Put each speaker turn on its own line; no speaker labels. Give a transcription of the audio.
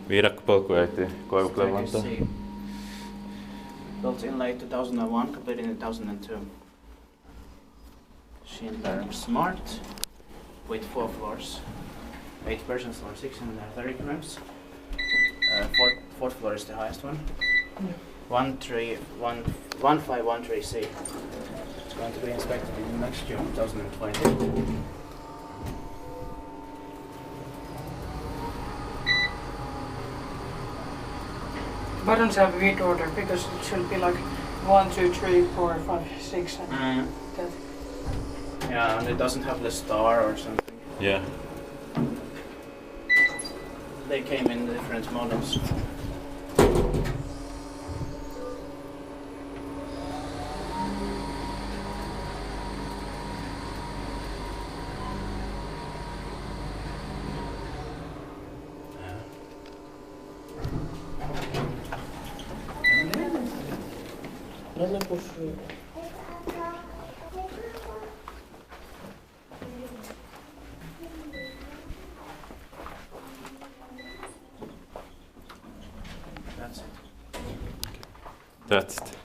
Viidakkopolku ajettiin Koivukylän Vantaa.
Built in late 2001, completed in 2002. Schindler Smart with 4 floors. 8 persons or 630 grams. Fourth floor is the highest one. 1513C. It's going to be inspected in next year, 2020.
Buttons have weird order because it should be like 1, 2, 3, 4, 5, 6 and that.
Yeah, and it doesn't have the star or something.
Yeah.
They came in different models. That's it.
That's it.